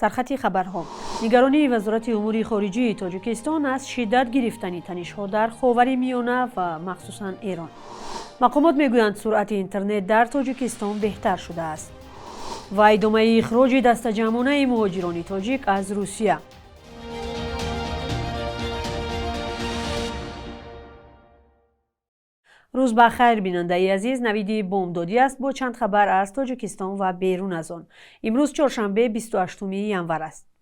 سرخط خبرها. نگرانی وزارت امور خارجه تاجیکستان از شدت گرفتن تنش‌ها در خاورمیانه و مخصوصاً ایران. مقامات میگویند سرعت اینترنت در تاجیکستان بهتر شده است. و ادامه اخراج دست جمعانه مهاجران تاجیک از روسیه. روز بخیر بیننده عزیز، نوید بامدادی است با چند خبر از تاجیکستان و بیرون از آن. امروز چهارشنبه 28 ژانویه است.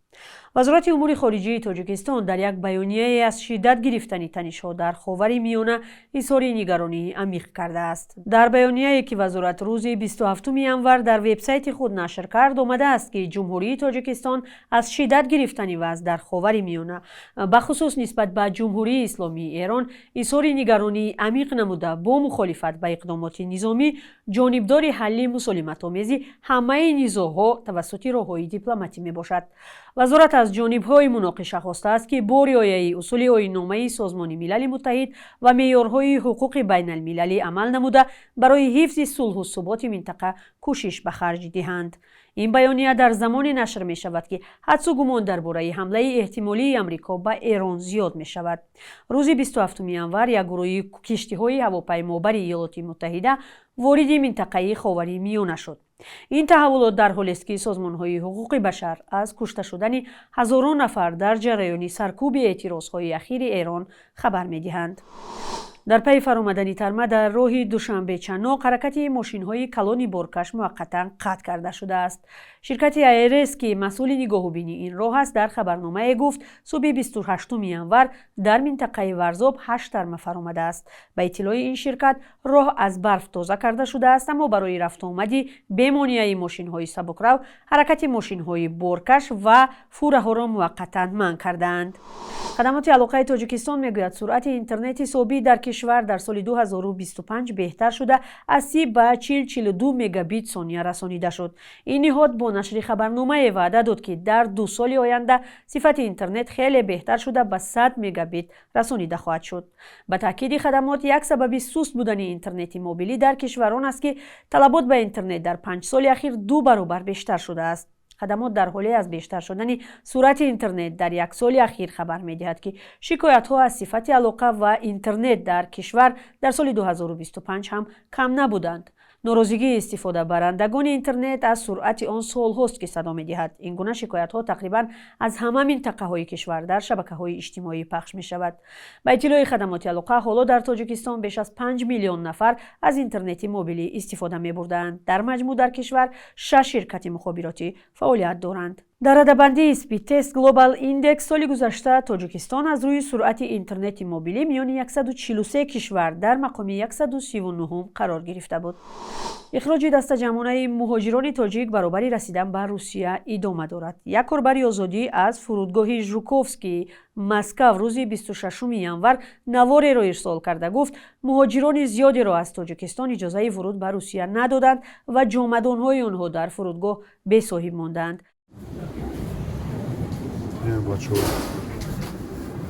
وزارت امور خارجه تاجیکستان در یک بیانیه از شدت گرفتن تنش‌ها در خاورمیانه اظهار نگرانی عمیق کرده است. در بیانیه‌ای که وزارت روز 27 ژانویه در وبسایت خود نشر کرد آمده است که جمهوری تاجیکستان از شدت گرفتن وضع در خاورمیانه به خصوص نسبت به جمهوری اسلامی ایران اظهار نگرانی عمیق نموده با مخالفت به اقدامات نظامی جانبدار حل مسالمت‌آمیز همه نزاع‌ها توسط راه‌های دیپلماتی میباشد. وزارت از جانب‌های مناقشه خواسته است که با رعایت اصول آیین‌نامه سازمان ملل متحد و معیارهای حقوق بین المللی عمل نموده برای حفظ صلح و ثبات منطقه کوشش به خرج دهند. این بیانیه در زمان نشر می شود که حدس و گمان درباره حمله احتمالی آمریکا به ایران زیاد می شود. روز 27 ژانویه یک گروه کشتی‌های هواپیمابر ایالات متحده وارد منطقه خاورمیانه شد. این تحولات در حالی است که سازمان‌های حقوق بشر از کشته شدن هزاران نفر در جریان سرکوب اعتراض‌های اخیر ایران خبر می‌دهند. در پی فرآمدن ترمه در راه دوشنبه چناق حرکت ماشین‌های کلان بارکش موقتا قطع کرده شده است. شرکت ایرس که مسئول نگاهبینی این راه است در خبرنامه گفت صبح 28 ژانویه در منطقه ورزاب 8 ترمه فرآمده است. به اطلاع این شرکت راه از برف تازه کرده شده است اما برای رفت آمدی به مانع ماشین‌های سبکرو حرکت ماشین‌های بارکش و فوره‌ها را موقتا منع کردند. خدمات علاقه تاجیکستان میگوید سرعت اینترنت حسابی در کشور در سال 2025 بهتر شده از 30 به 40-42 مگابیت ثانیه رسانیده شد. این نهاد با نشر خبرنامه وعده داد که در 2 سال آینده صفت اینترنت خیلی بهتر شده به 100 مگابیت رسانیده خواهد شد. به تاکید خدمات یک سبب سست بودن اینترنت موبیلی در کشوران است که طلبات به اینترنت در 5 سال اخیر 2 برابر بیشتر شده است. خدمات در حالی از بیشتر شدن سرعت اینترنت در 1 سال اخیر خبر می‌دهد که شکایت‌ها از صفت علاقه و اینترنت در کشور در سال 2025 هم کم نبودند. ناراضگی استفاده برندگان اینترنت از سرعت آن سال‌هاست که صدا می‌دهد. این گونه شکایت‌ها تقریباً از همه منطقه‌های کشور در شبکه‌های اجتماعی پخش می‌شود. به اطلاع خدمات علاقه حالا در تاجیکستان بیش از 5 میلیون نفر از اینترنت موبیلی استفاده می‌بردند. در مجموع در کشور 6 شرکت مخابراتی فعالیت دارند. در رده‌بندی اسپید تست گلوبال ایندکس سال گذشته تاجیکستان از روی سرعت اینترنت موبیلی میان 143 کشور در مقام 139 قرار گرفته بود. اخراج دست جمعانه مهاجران تاجیک برابر رسیدن به روسیه ادامه دارد. یک کاربر آزادی از فرودگاه ژوکوفسکی مسکو روز 26 ژانویه نوار را ارسال کرده گفت مهاجران زیادی را از تاجیکستان اجازه ورود به روسیه ندادند و جامدان‌های آنها در فرودگاه بی صاحب ماندند. بچه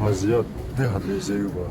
مزیاد ده لیزه با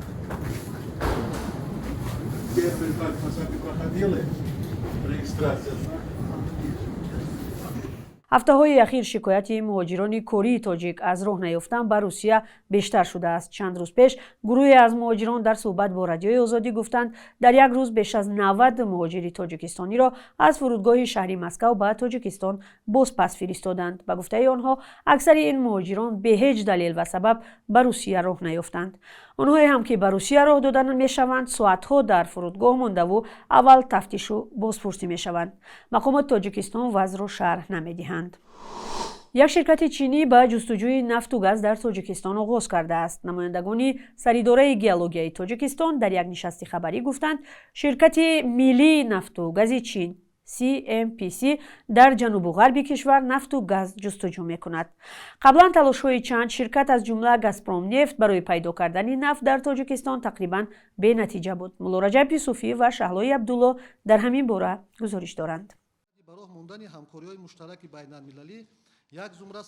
هفته‌های اخیر شکایت مهاجران کوری تاجیک از راه نیافتن به روسیه بیشتر شده است. چند روز پیش گروهی از مهاجران در صحبت با رادیوی آزادی گفتند در یک روز بیش از 90 مهاجر تاجیکستانی را از فرودگاه شهری مسکو به تاجیکستان باز پس فرستادند. به گفته آنها اکثر این مهاجران به هیچ دلیل و سبب به روسیه راه نیافتند. آنهایی هم که به روسیه راه دادن میشوند ساعت‌ها در فرودگاه مانده و اول تفتیش و بازپرسی میشوند. مقامات تاجیکستان وضع را شرح نمیدهند. یک شرکت چینی به جستجوی نفت و گاز در تاجیکستان آغاز کرده است. نمایندگان سریداره گئولوژی تاجیکستان در یک نشست خبری گفتند شرکت ملی نفت و گاز چین CMPC در جنوب و غرب کشور نفت و گاز جستجو می‌کند. قبلا تلاش‌های چند شرکت از جمله گازپروم نفت برای پیدا کردن نفت در تاجیکستان تقریباً بی نتیجه بود. مولا رجب یوسفی و شهلای عبدالله در همین باره گزارش دارند.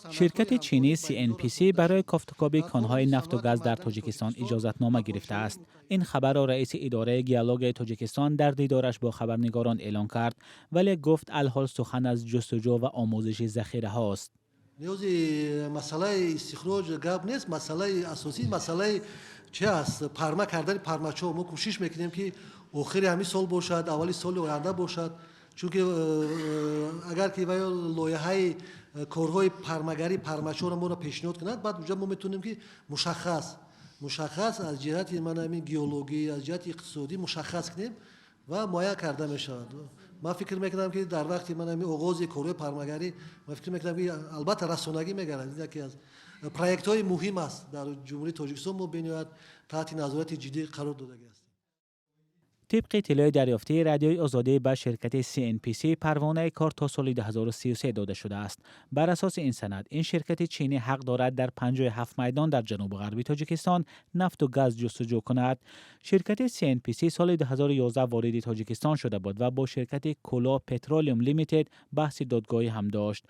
شرکت چینی CNPC برای کافتکاب کانهای نفت و گاز در تاجیکستان اجازتنامه گرفته است. این خبر را رئیس اداره گئولوژی تاجیکستان در دیدارش با خبرنگاران اعلام کرد، ولی گفت الحال سخن از جستجو و آموزش ذخیره هاست. نیازی مسئله استخراج گپ نیست، مسئله اساسی مسئله چه است؟ پرما کردن پرماچو. ما کوشش میکنیم که آخر همین سال باشد، اولی سال آینده باشد، چون که اگر که لایحه کارهای پرماگری پرماچو رو ما پیشنهاد کند، بعد اونجا ما میتونیم که مشخص از جهت همین گیولوژی، از جهت اقتصادی مشخص کنیم و معین کرده میشود. من فکر میکنم که در وقتی من همین آغاز کارهای پرماگری، من فکر میکنم که البته رسانگی میگردد، یکی از پروژه های مهم است در جمهوری تاجیکستان. ما بنیاد تحت نظارت جدی قرار داده است. طبق اطلاع دریافتی رادیوی آزادی به شرکت CNPC پروانه کار تا سال 2033 داده شده است. بر اساس این سند، این شرکت چینی حق دارد در 57 میدان در جنوب غربی تاجیکستان نفت و گاز جستجو کند. شرکت CNPC سال 2011 وارد تاجیکستان شده بود و با شرکت کولا پترولیوم لیمیتد بحث دادگاهی هم داشت.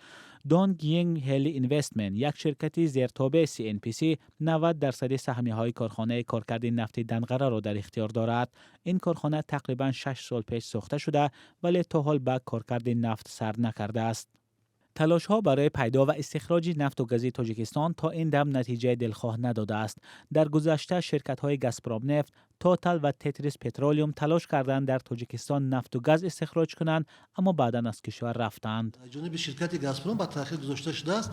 دون گینگ هلی اینوستمنت، یک شرکت زیرتابع CNPC، 90% سهمیه‌های کارخانه کارکرد نفت دنقره را در اختیار دارد. این کارخانه تقریباً 6 سال پیش ساخته شده ولی تا حال به کارکرد نفت سر نکرده است. تلاش‌ها برای پیدا و استخراج نفت و گاز تاجیکستان تا این دم نتیجه دلخواه نداده است. در گذشته شرکت‌های گازپروم نفت، توتال و تتریس پترولیوم تلاش کردند در تاجیکستان نفت و گاز استخراج کنند، اما بعداً از کشور رفتند. جانب شرکت گازپروم با تأخیر گذاشته شده است.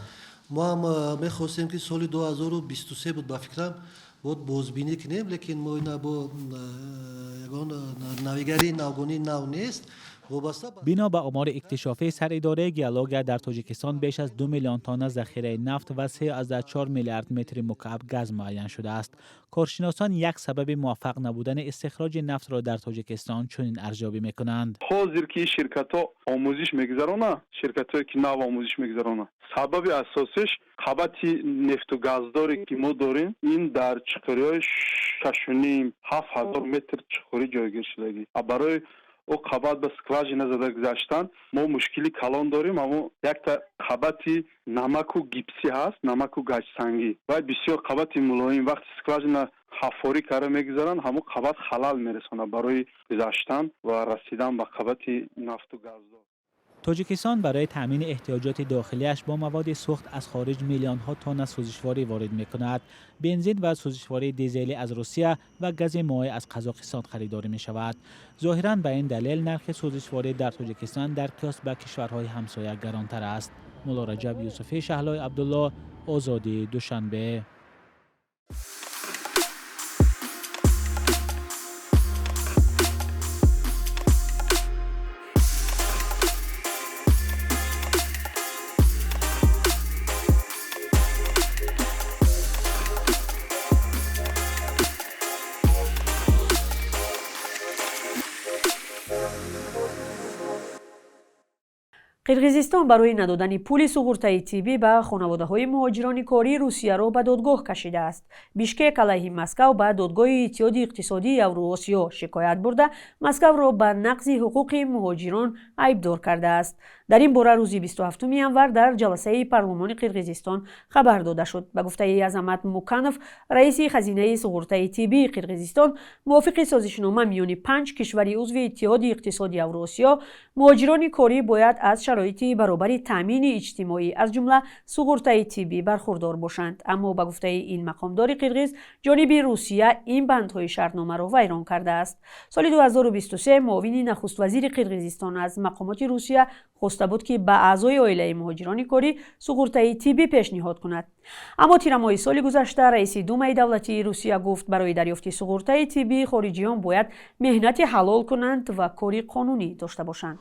ما هم می‌خواستیم که سال 2023 بود با فکرم بود بازبینی کنیم، لیکن ما اینا با یگان نویگری نوگانی نو نیست. بنا به آمار اکتشافی سراداره گیالوگ در تاجیکستان بیش از 2 میلیون تن ذخیره نفت و 3.4 میلیارد متر مکعب گاز معین شده است. کارشناسان یک سبب موفق نبودن استخراج نفت را در تاجیکستان چنین ارزیابی میکنند. حاضر که شرکت‌ها آموزش میگذرانه، شرکت‌هایی که نو آموزش میگذرانه، سبب اساسش قابت نفت و گازداری که ما داریم، این در چقری‌های 6.5-7,000 متر چقری جایگیر شدگی. برای او قابت به سکلاژ نزده گذاشتن ما مشکلی کلان داریم، اما یک تا قابتی نمک و گیپسی هست، نمک و گچ سنگی و بسیار قابتی ملایم. وقتی سکلاژ نه حفاری کار میگذارن، همون قابت خلل میرسونه برای گذاشتن و رسیدن به قابتی نفت و گاز. تاجیکستان برای تامین احتیاجات داخلیش با مواد سوخت از خارج میلیون ها تن سوزشواری وارد می‌کند. بنزین و سوزشواری دیزلی از روسیه و گاز مایع از قزاقستان خریداری می‌شود. ظاهراً به این دلیل نرخ سوزشواری در تاجیکستان در قیاس به کشورهای همسایه گرانتر است. مولا رجب یوسفی، شهلای عبدالله، آزادی، دوشنبه. قرغیزستان برای ندادن پول سقورتای تیبی به خانواده‌های مهاجران کاری روسیه را به دادگاه کشیده است. بیشکک علیه مسکو به دادگاه اتحاد اقتصادی اوراسیا شکایت برده مسکو را به نقض حقوق مهاجران عیبدار کرده است. در این باره روز 27 ژانویه در جلسه پارلمان قرغیزستان خبر داده شد. به گفته عظمت موکانوف، رئیس خزینه سقورتای تیبی قرغیزستان، موافق سازشنامه میان 5 کشور عضو اتحاد اقتصادی اوراسیا، مهاجران کاری باید از شرایط برابر تامین اجتماعی از جمله سقورتای تیبی برخوردار باشند. اما به گفته این مقامدار قرغیز، جانب روسیه این بندهای شرطنامه را ویران کرده است. سال 2023 معاون نخست وزیر قرغیزستان از مقامات روسیه خواسته بود که به اعضای عائله مهاجران کاری سقورتای تیبی پیشنهاد کند. اما تیر ماه سال گذشته رئیس دومای دولتی روسیه گفت برای دریافت سقورتای تیبی خارجیان باید مهنت حلال کنند و کاری قانونی داشته باشند.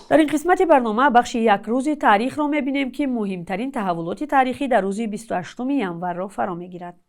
در این قسمت برنامه بخش یک روز تاریخ را می‌بینیم که مهمترین تحولات تاریخی در روز 28 ژانویه را فرا می‌گیرد.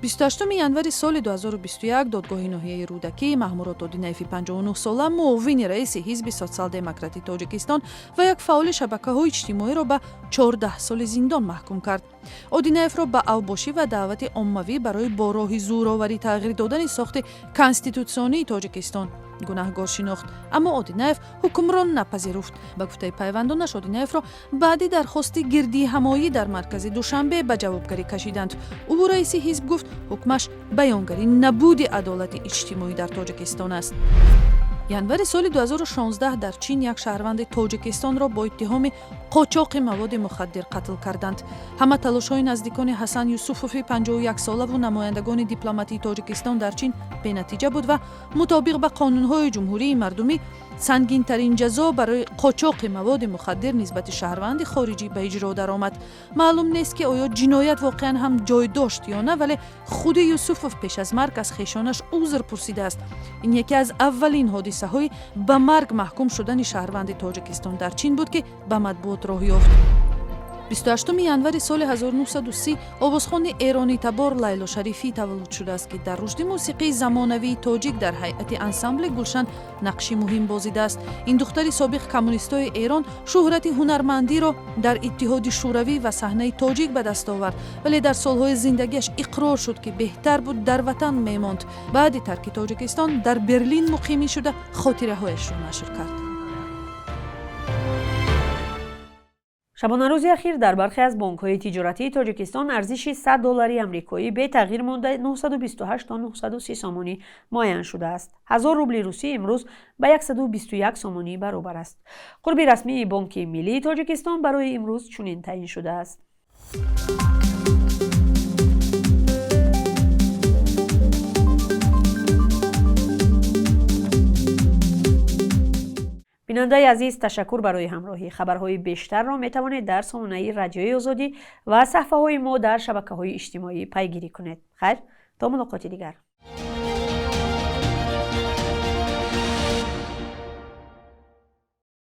28 январи соли 2021 додгоҳи ноҳияи рӯдакӣ маҳмурод одинаеви 59 сола муовини раиси ҳизби социал-демократии тоҷикистон ва як фаъоли шабакаҳои иҷтимоиро ба 14 соли зиндон маҳкум кард. одинаевро ба авбошӣ ва даъвати оммавӣ барои бо роҳи зӯроварӣ тағйир додани сохти конститутсионии тоҷикистон гунаҳгор шинохт, аммо Одинаев ҳукмрон напазируфт. Ба гуфтаи пайвандонаш Одинаевро баъди дархости гирдиҳамоӣ дар маркази Душанбе ба ҷавобгарӣ кашиданд. ӯ раиси ҳизб гуфт ҳукмаш баёнгари набуди адолати иҷтимоӣ дар Тоҷикистон аст. январи соли 2016 дар Чин як шаҳрванди Тоҷикистонро бо иттиҳоми қочоқи маводи мухаддир қатл карданд. ҳама талошҳои наздикони Ҳасан Юсуфови 51 солаву намояндагони дипломатии Тоҷикистон дар Чин бенатиҷа буд ва мутобиқ ба қонунҳои ҷумҳурии мардумӣ сангинтарин ҷазо барои қочоқи маводи мухаддир нисбати шаҳрванди хориҷӣ ба иҷро даромад. маълум нест ки оё ҷиноят воқеан ҳам ҷой дошт ё на, вале худи Юсуфов пеш аз марг аз хешонаш узр пурсидааст. ин яке аз аввалин ҳодисаҳои ба марг маҳкум шудани шаҳрванди Тоҷикистон дар Чин буд ки ба матбуот роҳ ёфт. 28 январи соли 1930 овозхони эрони табор Лайло Шарифӣ таваллуд шудааст ки дар рушди мусиқии замонавии тоҷик дар ҳайати ансамбли Гулшан нақши муҳим бозидааст. ин духтари собиқ коммунистои Эрон шӯҳрати ҳунармандиро дар Иттиҳоди шӯравӣ ва саҳнаи тоҷик ба даст овард, вале дар солҳои зиндагиаш иқрор шуд ки беҳтар буд дар ватан мемонд. баъди тарки Тоҷикистон дар Берлин муқимӣ шуда хотираҳояшро нашр кард. шабонарӯзи ахир дар бархе аз бонкҳои тиҷоратии Тоҷикистон арзиши $100 амрикоӣ бетағйир монда 928 то 930 сомонӣ муайян шудааст. 1000 рубли русӣ имрӯз ба 121 сомонӣ баробар аст. қурби расмии Бонки Миллии Тоҷикистон барои имрӯз чунин таъин шудааст. бинандаи азиз, ташаккур барои ҳамроҳӣ. хабарҳои бештарро метавонед дар сомонаи радиои Озодӣ ва саҳифаҳои мо дар шабакаҳои иҷтимоӣ пайгирӣ кунед. хайр, то мулоқоти дигар.